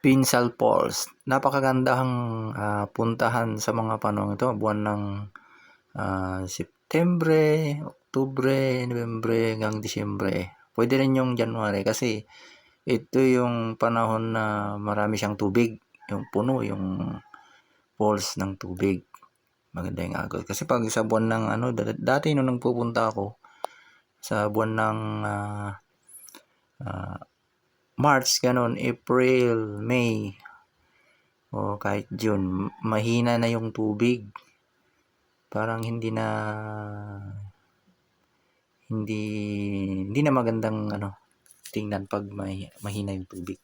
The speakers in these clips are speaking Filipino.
Pinsal Falls. Napakagandang puntahan sa mga panahon ito, buwan ng Setyembre, Oktubre, Nobyembre hanggang Disyembre. Pwede rin yung January kasi ito yung panahon na marami siyang tubig, yung puno, yung falls ng tubig. Maganda yung agos. Kasi pag sa buwan ng dati nung pupunta ako sa buwan ng March, ganon, April, May, o kahit June, mahina na yung tubig. Parang hindi na magandang tingnan pag mahina yung tubig.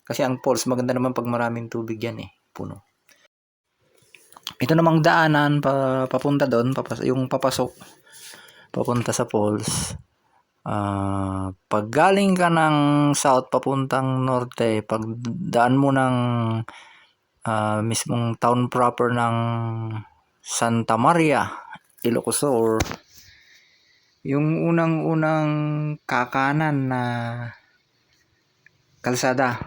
Kasi ang falls maganda naman pag maraming tubig yan puno. Ito namang daanan papunta doon, yung papasok papunta sa falls. Pag galing ka ng south papuntang norte, pag daan mo ng mismong town proper ng Santa Maria, Ilocos Sur, yung unang kakanan na kalsada,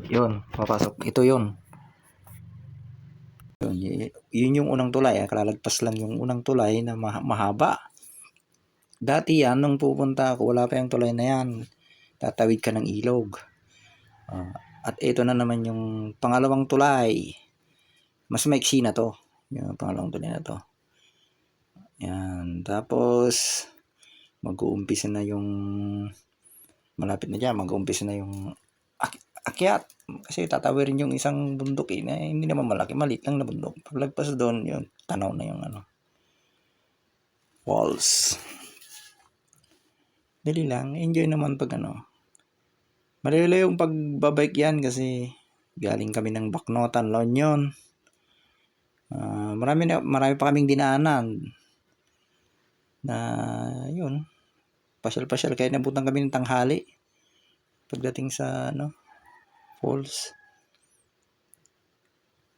yun, papasok. Ito yun. Yun yung unang tulay. Kalalagpas lang yung unang tulay na mahaba. Dati yan, nung pupunta ako, wala pa yung tulay na yan. Tatawid ka ng ilog. At ito na naman yung pangalawang tulay. Mas maiksi na to. Yung pangalawang tulay na to. Yan. Tapos, mag-uumpisa na yung malapit na dyan. Mag-uumpisa na yung akyat. Kasi tatawirin yung isang bundok na hindi naman malaki. Maliit lang na bundok. Paglagpas doon, yun, tanaw na yung falls. Dali lang. Enjoy naman pag Malilo yung pagbabike yan kasi galing kami ng Baknotan, La Union. Marami pa kaming dinaanan na yun, pasyal-pasyal, kaya nabutan kami ng tanghali pagdating sa falls,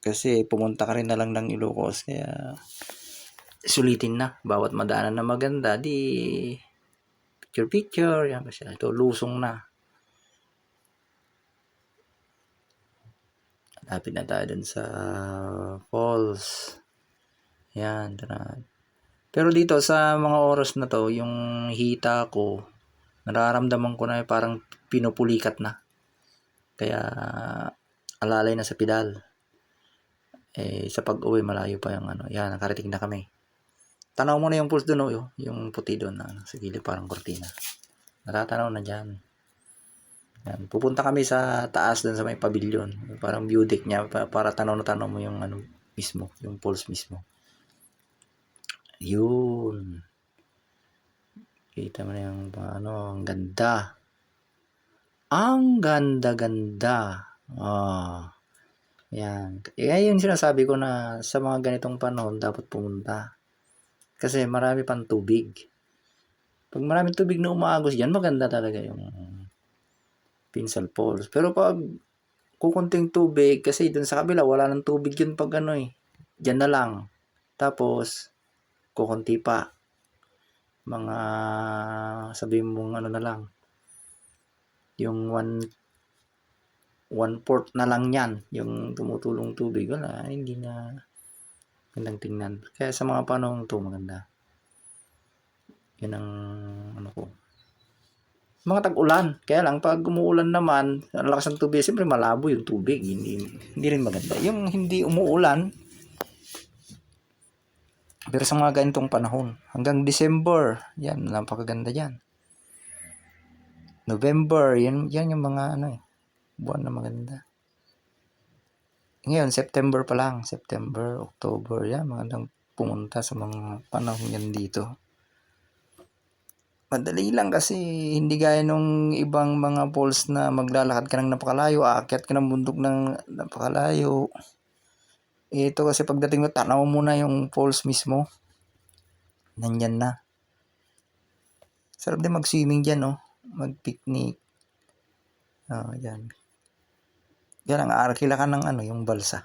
kasi pumunta ka rin na lang ng Ilocos, kaya sulitin na bawat madaanan na maganda, di picture yan kasi ito lusong na. Lapit na tayo dun sa falls. Yan, pero dito sa mga oras na to, yung hita ko, nararamdaman ko na parang pinupulikat na. Kaya alalay na sa pedal. Sa pag-uwi malayo pa yung yan, nakarating na kami. Tanaw mo na yung falls doon, yung puti doon sa gilid, parang kortina. Natatanaw na dyan. Yan, pupunta kami sa taas doon sa may pavilion, parang view deck niya, para tanaw na tanaw mo yung mismo, yung falls mismo. Yun. Kita mo na yung ang ganda. Ang ganda-ganda. Yan. Yung sinasabi ko na sa mga ganitong panahon dapat pumunta. Kasi marami pang tubig. Pag maraming tubig na umaagos dyan, maganda talaga yung Pinsal Falls. Pero pag kukunting tubig, kasi dun sa kabila wala nang tubig yun pag dyan na lang. Tapos kukunti pa. Mga sabihin mong na lang. Yung 1/4 na lang yan. Yung tumutulong tubig. Wala, hindi na magandang tingnan. Kaya sa mga panahon to maganda. Yan ang ko. Mga tag-ulan. Kaya lang pag umuulan naman, ang lakas ng tubig, siyempre malabo yung tubig. Hindi rin maganda. Yung hindi umuulan, pero sa mga ganitong panahon, hanggang December, yan, napakaganda yan. November, yan yung mga buwan na maganda. Ngayon, September pa lang. September, October, yan, magandang pumunta sa mga panahon yan dito. Madali lang kasi hindi gaya nung ibang mga falls na maglalakad ka ng napakalayo, aakyat ka ng bundok ng napakalayo. Ito kasi pagdating mo, tanaw mo na yung falls mismo. Nandyan na. Sarap din mag-swimming dyan, mag-picnic. Yan. Yan ang arkila ka ng yung balsa.